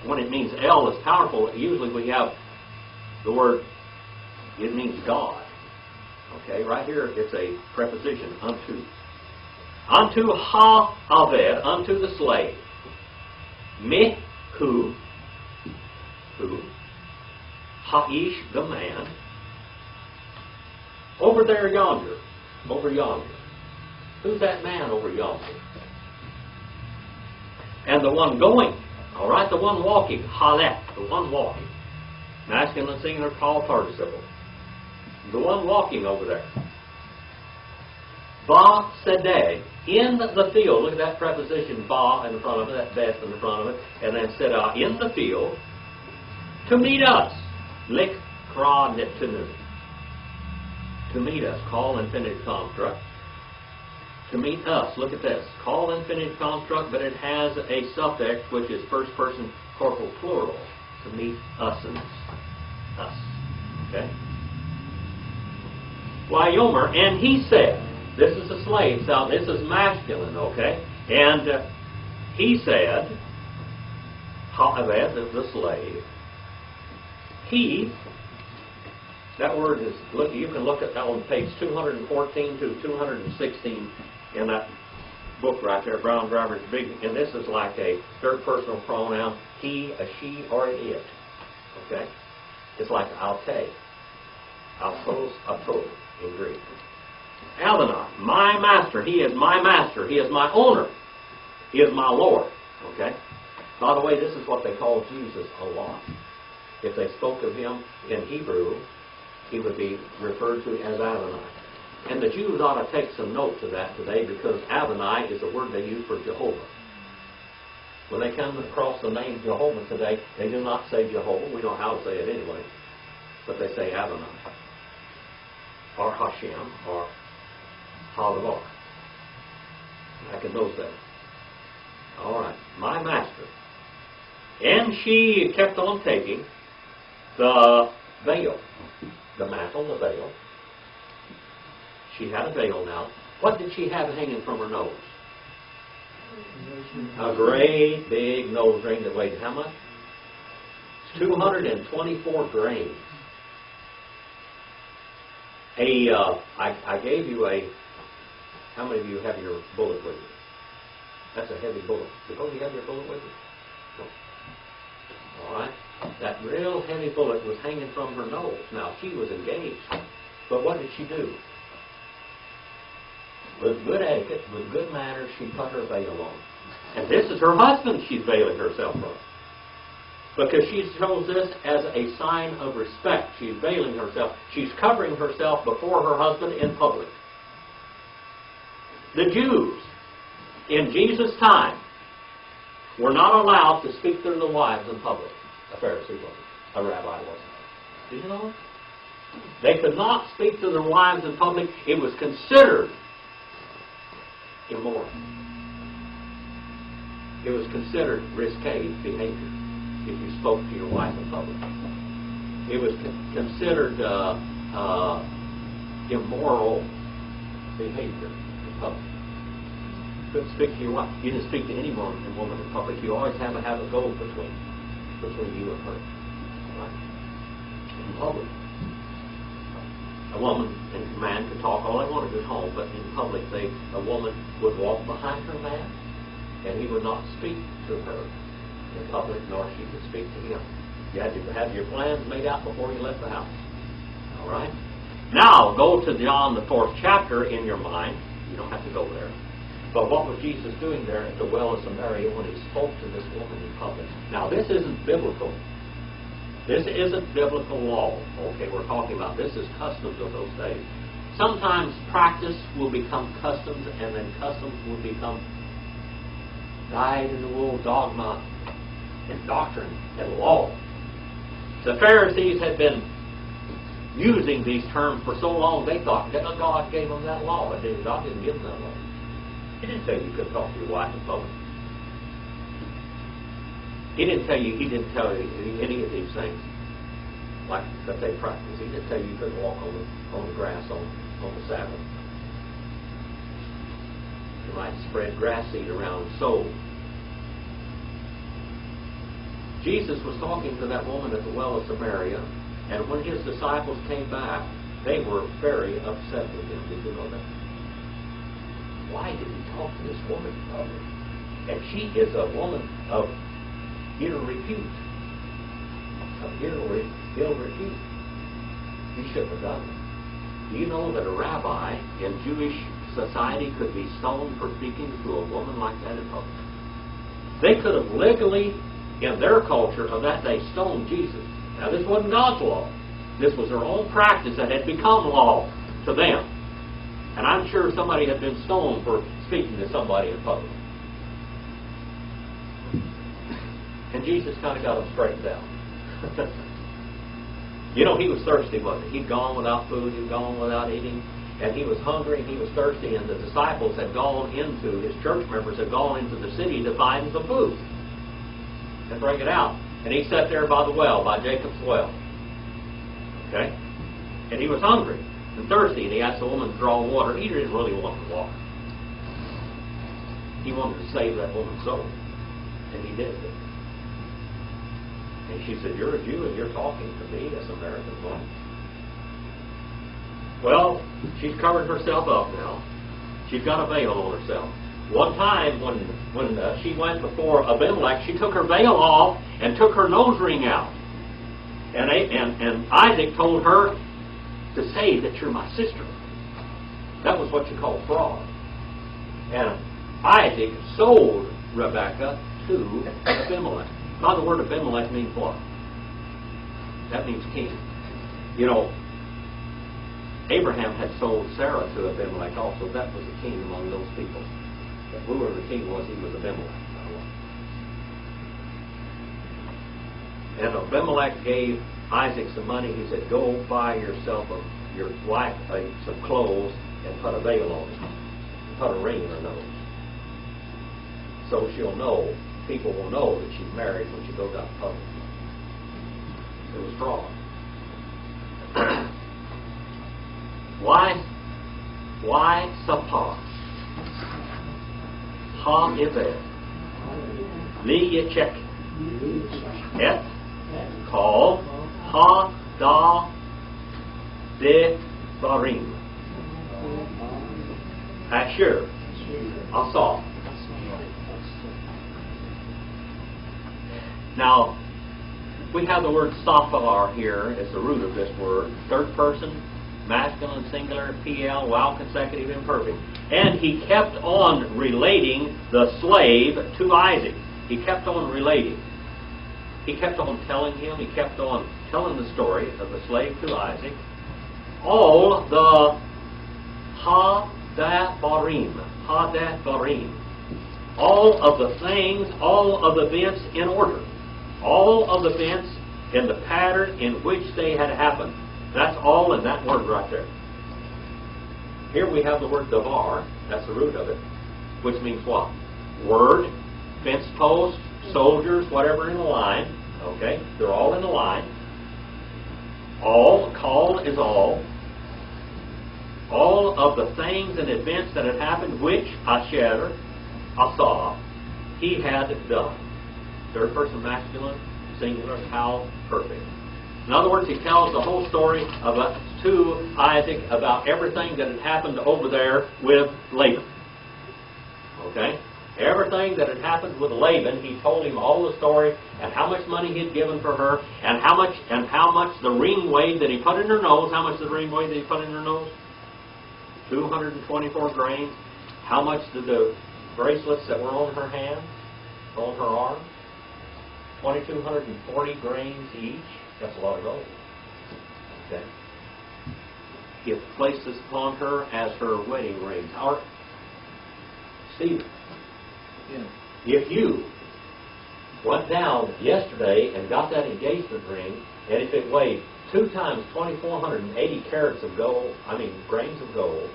When it means El is powerful, usually we have the word, it means God. Okay, right here it's a preposition, unto. Unto ha-aved, unto the slave. Mih, who, ha-ish, the man. Over there yonder, over yonder. Who's that man over yonder? And the one going, all right, the one walking, haleth, the one walking. Masculine singular called participle. The one walking over there. Ba sedeh, in the field. Look at that preposition, ba in the front of it, that best in the front of it, and then sedah, in the field, to meet us. Lik kra netunu. To meet us, call infinitive construct. To meet us, look at this. Call infinitive construct, but it has a suffix which is first person corporal plural. To meet us and us. Okay? Wyomer, and he said, this is a slave, so this is masculine, okay? And he said, Ha'aved is the slave. He, that word is, look, you can look at that on page 214 to 216 in that book right there, Brown Driver's Big, and this is like a third personal pronoun, he, a she, or an it. Okay? It's like alte, altos, ato in Greek. Adonai, my master, he is my master, he is my owner, he is my Lord. Okay? By the way, this is what they call Jesus a lot. If they spoke of him in Hebrew, he would be referred to as Adonai. And the Jews ought to take some note of that today, because Adonai is a word they use for Jehovah. When they come across the name Jehovah today, they do not say Jehovah. We know how to say it anyway. But they say Adonai, or Hashem, or Hadavar. Back in those days. All right, my master. And she kept on taking the veil, the mantle, the veil. She had a veil now. What did she have hanging from her nose? A great big nose ring that weighed how much? 224 grains. I gave you a, how many of you have your bullet with you? That's a heavy bullet. Suppose you have your bullet with you? No. All right. That real heavy bullet was hanging from her nose. Now, she was engaged. But what did she do? With good etiquette, with good manners, she put her veil on. And this is her husband she's veiling herself from. Because she shows this as a sign of respect. She's veiling herself. She's covering herself before her husband in public. The Jews in Jesus' time were not allowed to speak to their wives in public. A Pharisee wasn't. A rabbi wasn't. Did you know? They could not speak to their wives in public. It was considered immoral. It was considered risque behavior if you spoke to your wife in public. It was considered immoral behavior in public. You couldn't speak to your wife. You didn't speak to any woman in public. You always have to have a goal between you and her. Right? In public. A woman and a man could talk all they wanted at home, but in public, a woman would walk behind her man, and he would not speak to her in public, nor she could speak to him. You had to have your plans made out before you left the house. All right? Now, go to John, the 4th chapter in your mind. You don't have to go there. But what was Jesus doing there at the well of Samaria when he spoke to this woman in public? Now, this isn't biblical. This isn't biblical law. Okay, we're talking about this is customs of those days. Sometimes practice will become customs, and then customs will become dyed-in-the-wool dogma and doctrine and law. The Pharisees had been using these terms for so long they thought that God gave them that law. God didn't give them that law. He didn't say you could talk to your wife in public. He didn't tell you any of these things like that they practice. He didn't tell you couldn't walk on the grass on the Sabbath. Israelites spread grass seed around and sowed. Jesus was talking to that woman at the well of Samaria, and when his disciples came back, they were very upset with him. Did you know that? Why did he talk to this woman? And she is a woman of ill repute. Of ill repute. You shouldn't have done it. Do you know that a rabbi in Jewish society could be stoned for speaking to a woman like that in public? They could have legally, in their culture of that day, stoned Jesus. Now, this wasn't God's law. This was their own practice that had become law to them. And I'm sure somebody had been stoned for speaking to somebody in public. And Jesus kind of got them straightened out. You know, he was thirsty, wasn't he? He'd gone without food, he'd gone without eating, and he was hungry and he was thirsty, and the disciples had gone into, his church members had gone into the city to find some food and bring it out. And he sat there by the well, by Jacob's well. Okay? And he was hungry and thirsty, and he asked the woman to draw water. He didn't really want the water. He wanted to save that woman's soul. And he did. And she said, "You're a Jew and you're talking to me, a Samaritan woman?" Well, she's covered herself up now. She's got a veil on herself. One time when she went before Abimelech, she took her veil off and took her nose ring out. And Isaac told her to say that you're my sister. That was what you call fraud. And Isaac sold Rebekah to Abimelech. Now, the word Abimelech means what? That means king. You know, Abraham had sold Sarah to Abimelech also. That was a king among those people. But whoever the king was, he was Abimelech. And Abimelech gave Isaac some money. He said, "Go buy yourself your wife some clothes and put a veil on it. Put a ring in her nose. So she'll know, people will know that she's married when she goes out in public." It was fraud. Why sapar? Ha iver. Li yechek. Et. Call. Ha da. De barim. Asher. Asaf. Now, we have the word safar here as the root of this word. Third person, masculine, singular, PL, while consecutive, imperfect. And he kept on relating the slave to Isaac. He kept on relating. He kept on telling him, he kept on telling the story of the slave to Isaac. All the hadabarim, all of the things, all of the events in order. All of the events in the pattern in which they had happened. That's all in that word right there. Here we have the word davar, that's the root of it, which means what? Word, fence post, soldiers, whatever in a line. Okay? They're all in a line. All, called is all. All of the things and events that had happened, which Asher, Asah, he had done. Third person masculine, singular, how perfect. In other words, he tells the whole story to Isaac about everything that had happened over there with Laban. Okay? Everything that had happened with Laban, he told him all the story and how much money he had given for her and how much the ring weighed that he put in her nose. How much did the ring weigh that he put in her nose? 224 grains. How much did the bracelets that were on her hand, on her arm? 2,240 grains each. That's a lot of gold. Okay. He had placed this upon her as her wedding rings. Stephen, if you went down yesterday and got that engagement ring, and if it weighed 2 times 2,480 carats of gold, grains of gold,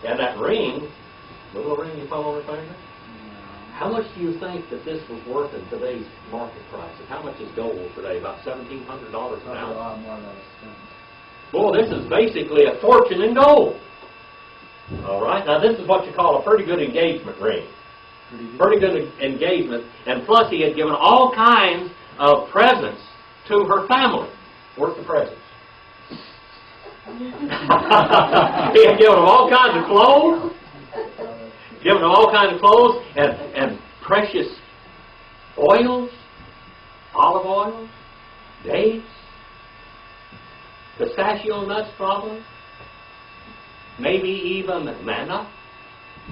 and that ring, little ring you put on her finger, how much do you think that this was worth in today's market prices? How much is gold today? About $1,700 an ounce. A lot more than a cent. Well, this is basically a fortune in gold. All right. Now this is what you call a pretty good engagement ring. Pretty good engagement. And plus he had given all kinds of presents to her family. Where's the presents? He had given them all kinds of clothes. Given them all kinds of clothes and precious oils, olive oil, dates, pistachio nuts probably, maybe even manna.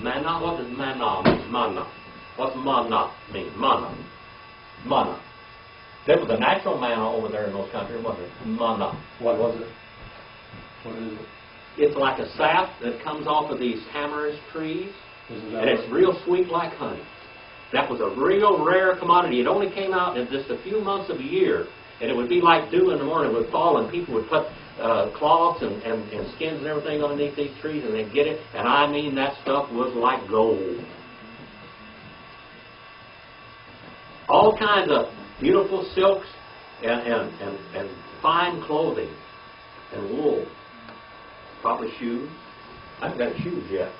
Manna, what does manna mean? Manna. What's manna mean? Manna. Manna. There was a natural manna over there in those countries, wasn't it? Manna. What was it? What is it? It's like a sap that comes off of these tamarisk trees, Isn't and it's that real sweet like honey. That was a real rare commodity. It only came out in just a few months of a year, and it would be like dew in the morning. It would fall, and people would put cloths and skins and everything underneath these trees, and they'd get it. And I mean, that stuff was like gold. All kinds of beautiful silks and fine clothing and wool. Probably shoes. I haven't got shoes yet.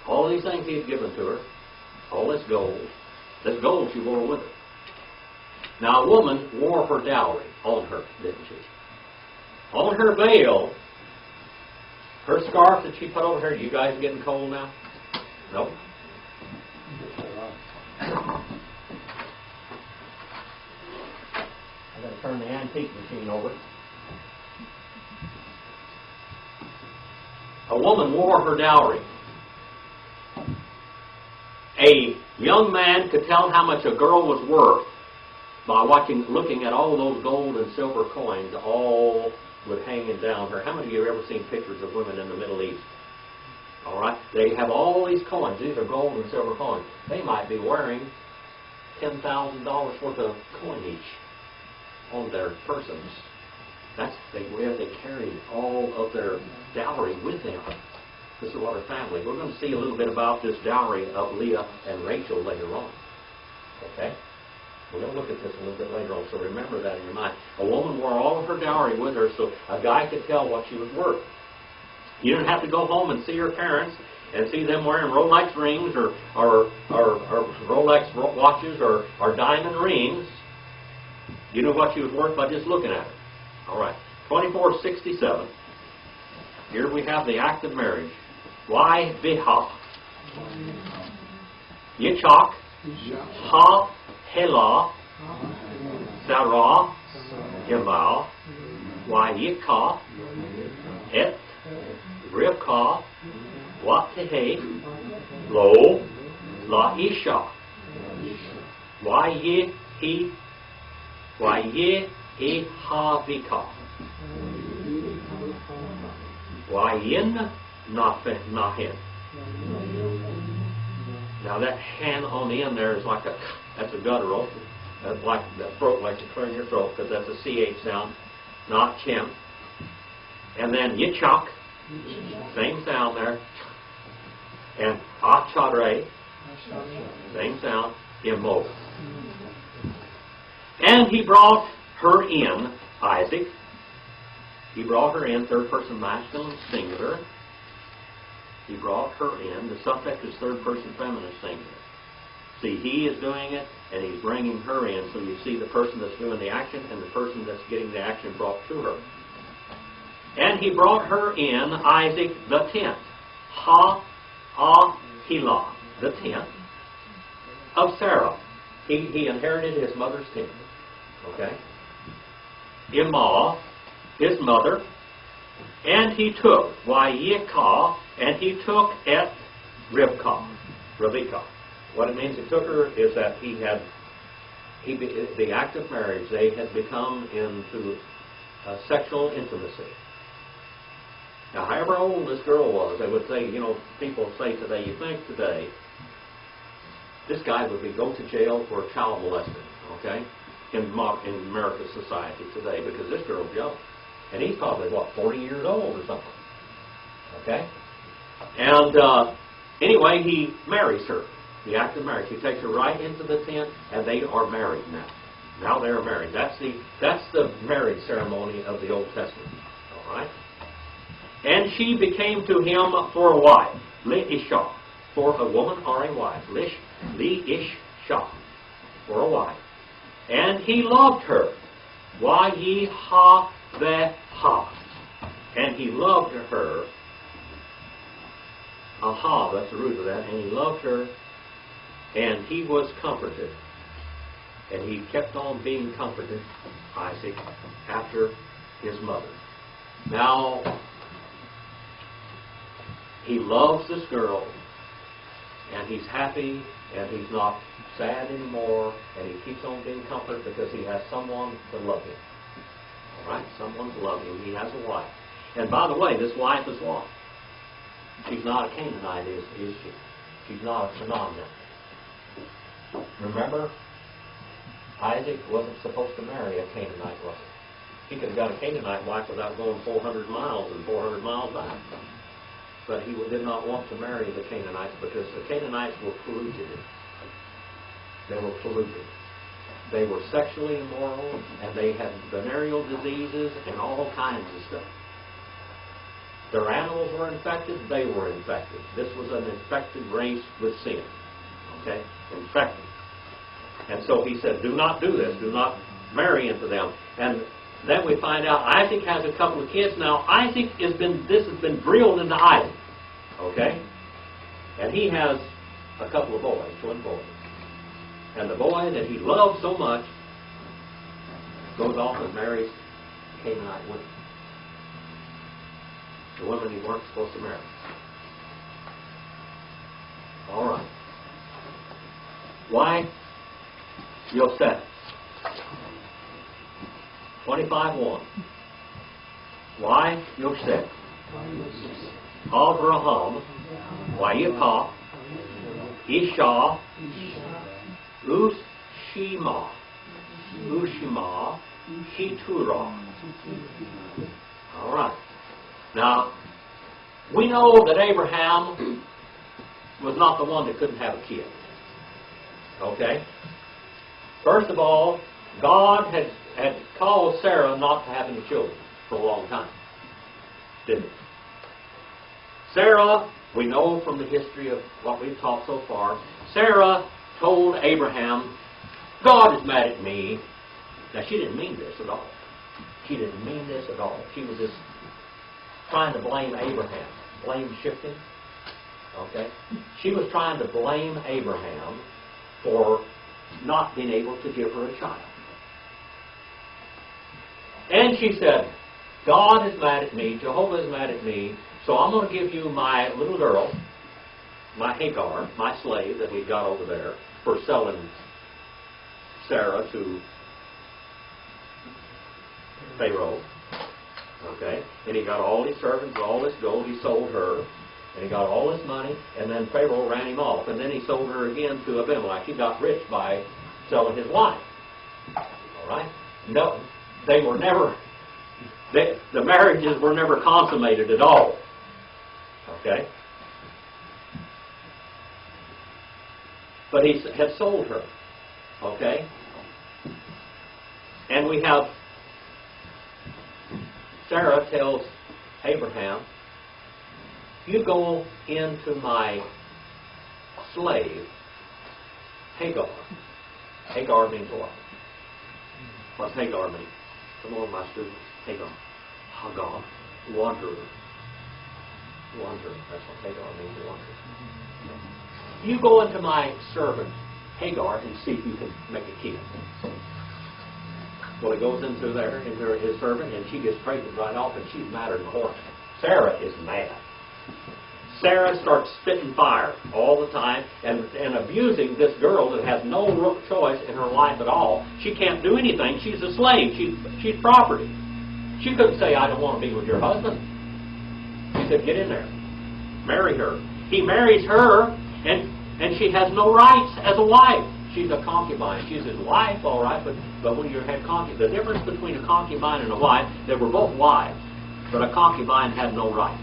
All these things he had given to her, all this gold she wore with her. Now a woman wore her dowry on her, didn't she? On her veil, her scarf that she put over her. You guys getting cold now? No? I got to turn the antique machine over. A woman wore her dowry. A young man could tell how much a girl was worth by looking at all those gold and silver coins, all with hanging down her. How many of you have ever seen pictures of women in the Middle East? All right, they have all these coins. These are gold and silver coins. They might be wearing $10,000 worth of coin each on their persons. That's where they carried all of their dowry with them. This is what her family. We're going to see a little bit about this dowry of Leah and Rachel later on. Okay? We're going to look at this a little bit later on, so remember that in your mind. A woman wore all of her dowry with her, so a guy could tell what she was worth. You didn't have to go home and see her parents and see them wearing Rolex rings or Rolex watches or diamond rings. You knew what she was worth by just looking at her. All right. 2467. Here we have the act of marriage. Why biha? Yitzhak, ha hela, Sarah, Yamal, why yikah, et, Rivka, Watehe, Lo, La Isha. Why ye ha vika. Why yin nahin. Now that hand on the end there is like that's a guttural. That's like that throat, like to clear your throat, because that's a CH sound, not chim. And then yichak, same sound there. And achadre, same sound, imo. And he brought her in, Isaac. He brought her in, third person masculine singular. He brought her in. The suffix is third person feminine singular. See, he is doing it, and he's bringing her in. So you see the person that's doing the action and the person that's getting the action brought to her. And he brought her in, Isaac, the tenth. Ha-ah-hilah, the tenth of Sarah. He inherited his mother's tent. Okay? Imah, his mother, and he took Yikah, and he took et Rebekah. What it means he took her is that the act of marriage, they had become into sexual intimacy. Now, however old this girl was, they would say, people say today, you think today, this guy would go to jail for child molesting, okay, in American society today, because this girl's young. And he's probably, 40 years old or something. Okay? And anyway, he marries her. The act of marriage. He takes her right into the tent, and they are married now. Now they're married. That's the marriage ceremony of the Old Testament. All right? And she became to him for a wife. Li-isha. For a woman or a wife. Li-ish-sha. For a wife. And he loved her. Wa-yi-ha-ve-ha. And he loved her. Aha, that's the root of that. And he loved her. And he was comforted. And he kept on being comforted, Isaac, after his mother. Now, he loves this girl, and he's happy, and he's not sad anymore, and he keeps on being comforted because he has someone to love him. All right? Someone to love him. He has a wife. And by the way, this wife is what? She's not a Canaanite, is she? She's not a phenomenon. Remember? Isaac wasn't supposed to marry a Canaanite, was he? He could have got a Canaanite wife without going 400 miles and 400 miles back. But he did not want to marry the Canaanites because the Canaanites were polluted. They were polluted. They were sexually immoral, and they had venereal diseases and all kinds of stuff. Their animals were infected, they were infected. This was an infected race with sin. Okay? Infected. And so he said, do not do this. Do not marry into them. And then we find out Isaac has a couple of kids. Now, this has been drilled into Isaac. Okay? And he has a couple of boys, twin boys. And the boy that he loves so much goes off and marries Canaanite women. The women he weren't supposed to marry. All right. Why? Yosef. 25:1. Why Yosef? Abraham. Wayikah. Isha. Ushima. Keturah. All right. Now, we know that Abraham was not the one that couldn't have a kid. Okay? First of all, God had called Sarah not to have any children for a long time. Didn't he? Sarah, we know from the history of what we've taught so far, Sarah told Abraham, God is mad at me. Now, she didn't mean this at all. She didn't mean this at all. She was just trying to blame Abraham. Blame shifting. Okay? She was trying to blame Abraham for not being able to give her a child. And she said, God is mad at me, Jehovah is mad at me, so I'm going to give you my little girl, my Hagar, my slave that we got over there, for selling Sarah to Pharaoh. Okay? And he got all his servants, all this gold, he sold her, and he got all this money, and then Pharaoh ran him off, and then he sold her again to Abimelech. He got rich by selling his wife. All right? No, they were never, the marriages were never consummated at all. Okay? But he had sold her. Okay? And we have, Sarah tells Abraham, you go into my slave, Hagar. Hagar means what? What's Hagar mean? Come on, my students. Hagar. Hagar. Wanderer. Wanderer. That's what Hagar means, wanderer. You go into my servant, Hagar, and see if you can make a kid. Well, he goes into there, into his servant, and she gets pregnant right off, and she's madder than a horse. Sarah is mad. Sarah starts spitting fire all the time and abusing this girl that has no choice in her life at all. She can't do anything. She's a slave. She's property. She couldn't say, I don't want to be with your husband. He said, get in there. Marry her. He marries her, and she has no rights as a wife. She's a concubine. She's his wife, all right, but when you had concubine, the difference between a concubine and a wife, they were both wives, but a concubine had no rights.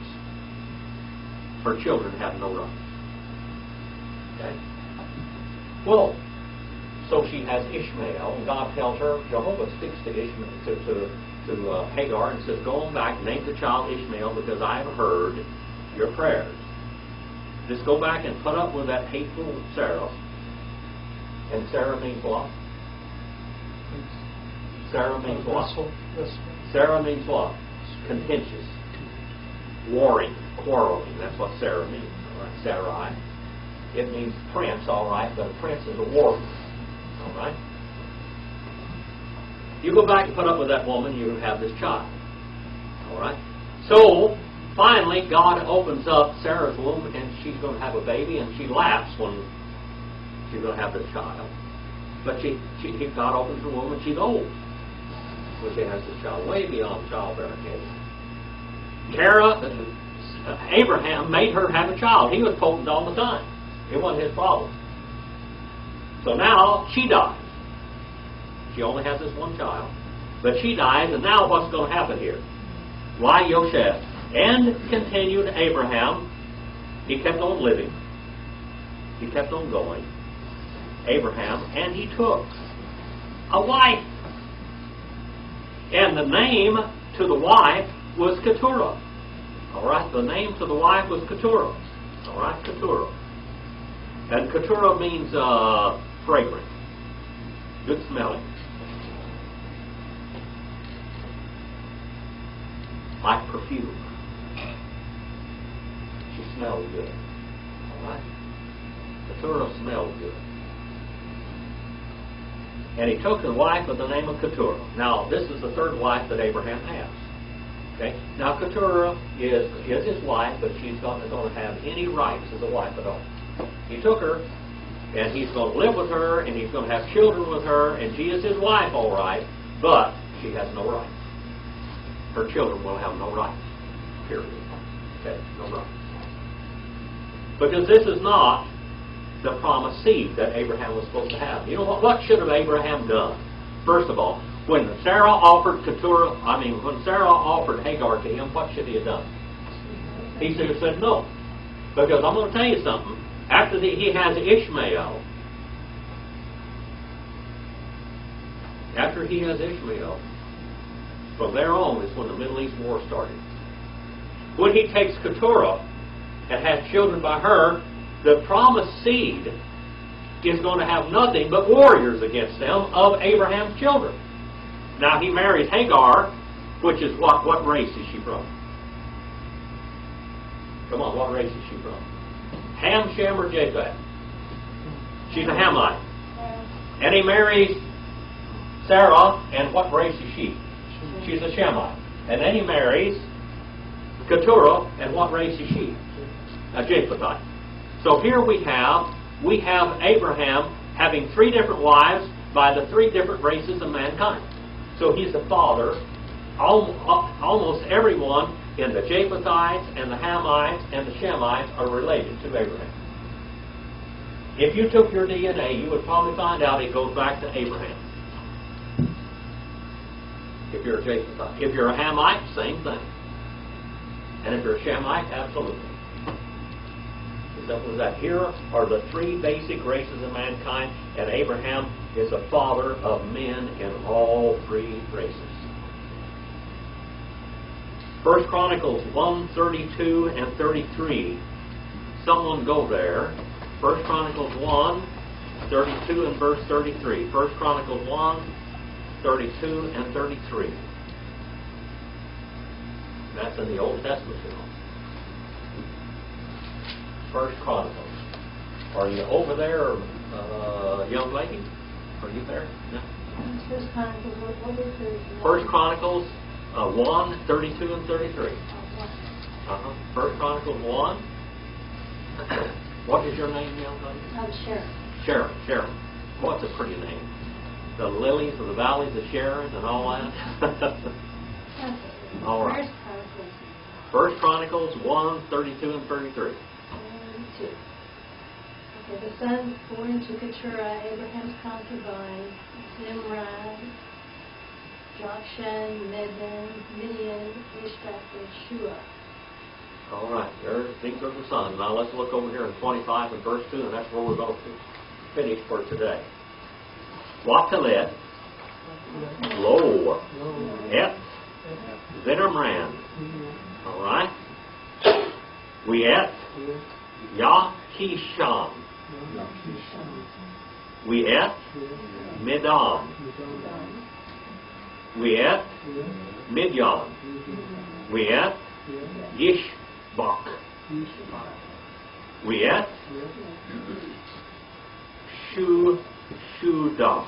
Her children had no rights. Okay? Well, So she has Ishmael, and God tells her, Jehovah speaks to Ishmael, to Hagar, and says, go on back, name the child Ishmael, because I have heard your prayers. Just go back and put up with that hateful Sarah. And Sarah means what? Sarah means what? Sarah means what? Contentious. Warring, quarreling. That's what Sarah means. All right? Sarai. It means prince, all right, but a prince is a warrior. All right? You go back and put up with that woman, you have this child. All right? So, finally, God opens up Sarah's womb, and she's going to have a baby, and she laughs when she's going to have this child. But God opens her womb, and she's old when she has this child, way beyond childbearing age. Abraham made her have a child. He was potent all the time. It wasn't his problem. So now she dies. She only has this one child. But she dies, and now what's going to happen here? Why Yosheth? And continued Abraham. He kept on living. He kept on going. Abraham, and he took a wife. And the name to the wife was Keturah. All right, the name to the wife was Keturah. All right, Keturah. And Keturah means fragrant, good smelling. Like perfume. She smelled good. All right? Keturah smelled good. And he took a wife with the name of Keturah. Now, this is the third wife that Abraham has. Okay? Now, Keturah is his wife, but she's not going to have any rights as a wife at all. He took her, and he's going to live with her, and he's going to have children with her, and she is his wife, all right, but she has no rights. Her children will have no rights. Period. Okay? No rights. Because this is not the promised seed that Abraham was supposed to have. You know what should have Abraham done? First of all, when Sarah offered Hagar to him, what should he have done? He should have said no. Because I'm going to tell you something. After he has Ishmael, from there on is when the Middle East War started. When he takes Keturah and has children by her, the promised seed is going to have nothing but warriors against them of Abraham's children. Now he marries Hagar, which is what race is she from? Come on, what race is she from? Ham, Shem, or Japheth? She's a Hamite. And he marries Sarah, and what race is she? She's a Shemite. And then he marries Keturah, and what race is she? A Japhethite. So here we have Abraham having three different wives by the three different races of mankind. So he's the father. Almost everyone in the Japhethites and the Hamites and the Shemites are related to Abraham. If you took your DNA, you would probably find out it goes back to Abraham. If you're a Japhethite. If you're a Hamite, same thing. And if you're a Shemite, absolutely. Simple as that. Here are the three basic races of mankind, and Abraham is a father of men in all three races. 1 Chronicles 1:32 and 33. Someone go there. 1 Chronicles 1:32 and verse 33. 1 Chronicles 1:32 and 33. That's in the Old Testament, you know. 1 Chronicles. Are you over there, young lady? Are you there? No. 1 Chronicles, what is it? 1 Chronicles 1:32 and 33. 1 Chronicles 1. What is your name, young lady? Sharon. Sharon. What's a pretty name? The lilies of the valleys of Sharon and all that. All right. 1 Chronicles 1:32 and 33. 2. Okay, the sons born to Keturah, Abraham's concubine, Nimrod, Jokshan, Medan, Midian, Ishbak, and Shua. All right, these are the sons. Now let's look over here in 25 and verse 2, and that's where we're going to finish for today. Watelet, Lo, Et, Zinnermran. All right? Wiet, Yahkisham. Wiet, Midam. Wiet, Midyan. Wiet, Yishbak. Wiet, Shudah.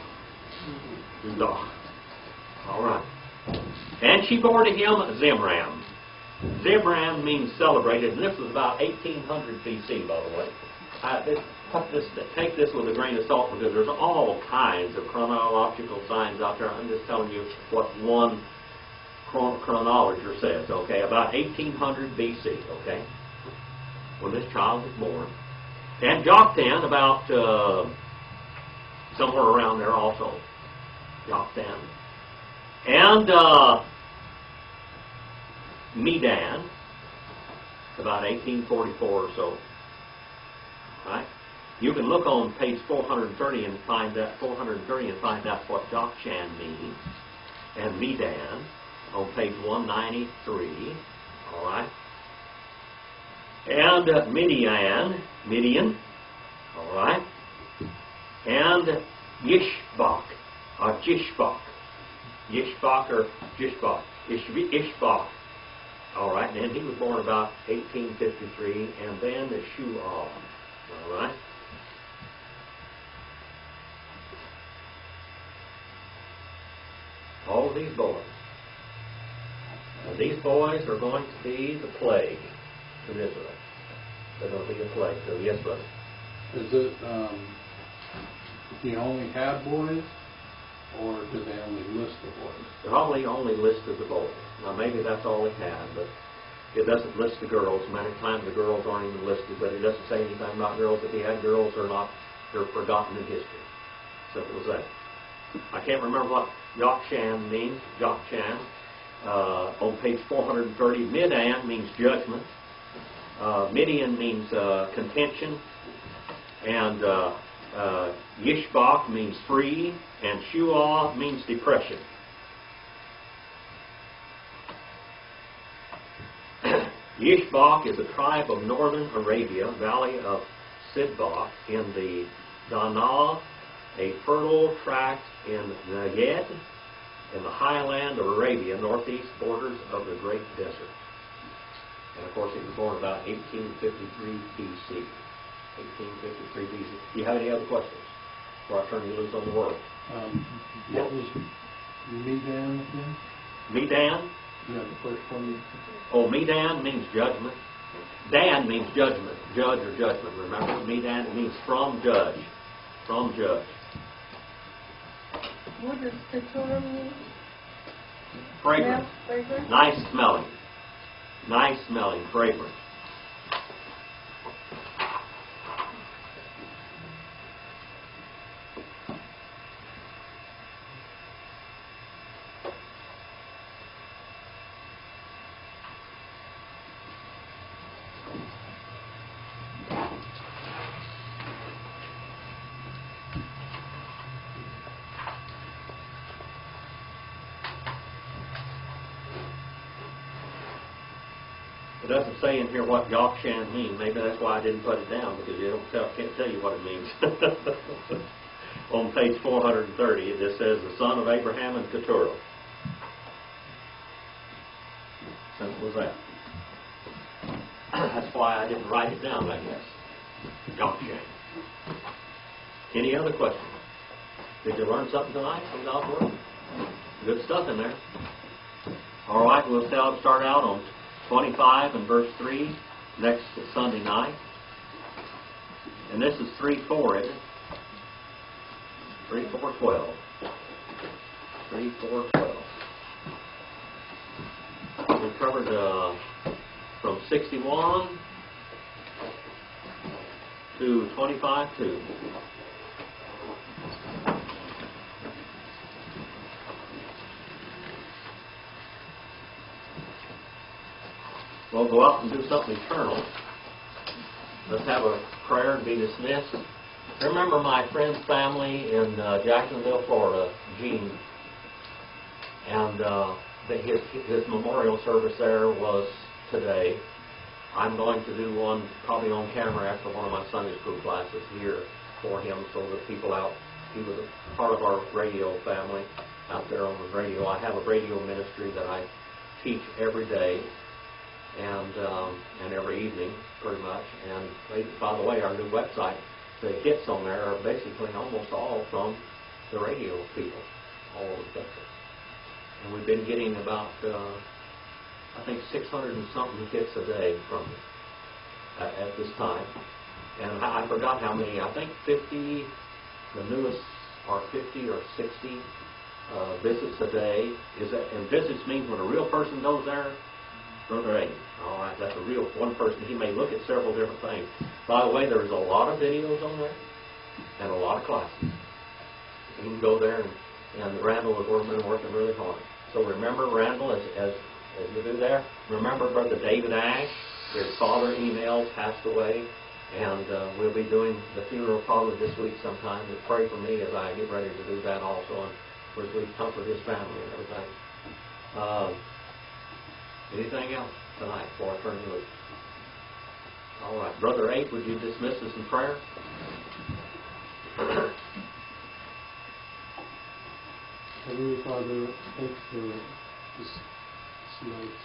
All right. And she bore to him Zimram. Zimram means celebrated, and this was about 1800 BC, by the way. Take this with a grain of salt, because there's all kinds of chronological signs out there. I'm just telling you what one chronologer says, okay? About 1800 BC, okay? When this child was born. And Joktan, about somewhere around there also. Joktan. And Medan, about 1844 or so. Right? You can look on page 430 and find that that's what Jokshan means. And Medan on page 193. All right. And Midian. All right. And Yishbak, or Jishbak. Yishbak or Jishbak. Ishbak. All right, and he was born about 1853, and then the Shuah. All right. All of these boys. Now, these boys are going to be the plague to Israel. They're going to be a plague. So, yes, brother. Is it, he only had boys, or did they only list the boys? They only listed the boys. Now, maybe that's all he had, but it doesn't list the girls. Many times the girls aren't even listed, but it doesn't say anything about girls. If he had girls or not, they're forgotten in history. Simple as that. I can't remember what Jokshan means. Jokshan. On page 430, Midan means judgment. Midian means contention. And Yishbak means free. And Shuah means depression. Yishbak is a tribe of northern Arabia, valley of Sidbak, in the Dana, a fertile tract in Nayed, in the highland of Arabia, northeast borders of the Great Desert. And of course, he was born about 1853 BC. 1853 BC. Do you have any other questions before I turn you loose on the world? What was Medan again? Medan? Yeah, the first one. Oh, Medan means judgment. Dan means judgment, judge or judgment. Remember, Medan means from judge. From judge. What does Keturah mean? Fragrant. Yeah, fragrant. Nice smelling. Nice smelling, fragrant. It doesn't say in here what Jokshan means. Maybe that's why I didn't put it down, because can't tell you what it means. On page 430, it just says the son of Abraham and Keturah. Simple as that. That's why I didn't write it down, I guess. Jokshan. Any other questions? Did you learn something tonight from God's Word? Good stuff in there. All right, we'll start out on 25 and verse 3 next Sunday night. And this is 3:4, isn't it? 3:4:12. 3:4:12. We covered from 61 to 25:2. We'll go out and do something eternal. Let's have a prayer and be dismissed. Remember my friend's family in Jacksonville, Florida, Gene, and his memorial service there was today. I'm going to do one probably on camera after one of my Sunday school classes here for him, so that people out, he was a part of our radio family out there on the radio. I have a radio ministry that I teach every day and every evening, pretty much. And by the way, our new website, the hits on there are basically almost all from the radio people all over the country. And we've been getting about, I think, 600 and something hits a day from it at this time. And I forgot how many. I think 50, the newest are 50 or 60 visits a day. And visits means when a real person goes there, Brother A. All right, that's a real one person. He may look at several different things. By the way, there's a lot of videos on there and a lot of classes. You can go there, and Randall has been working really hard. So remember, Randall, as you do there, remember Brother David Ash. His father, emails, passed away, and we'll be doing the funeral probably this week sometime. Just pray for me as I get ready to do that also, and as we comfort his family and everything. Anything else tonight before I turn you loose? All right. Brother Abe, would you dismiss us in prayer? Heavenly Father, thank you for this night.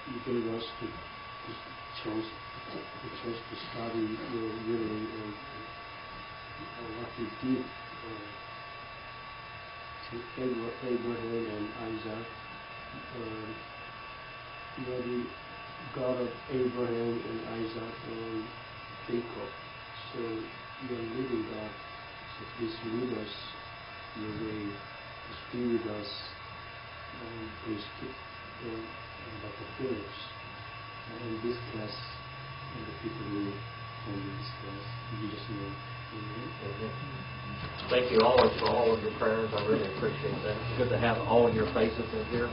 You gave us the chance to study your will and what you did to Abraham and Isaac. You are the God of Abraham and Isaac and Jacob. So you are living God. So please lead us your way. Please be with us. And please keep Dr. Phillips and this class and the people who attend this class. In Jesus' name. Amen. Thank you always for all of your prayers. I really appreciate that. It's good to have all of your faces in here.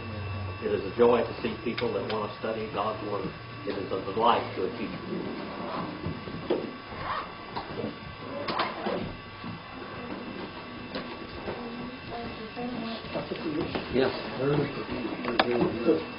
It is a joy to see people that want to study God's Word. It is a delight to a teacher. Yes. Very good.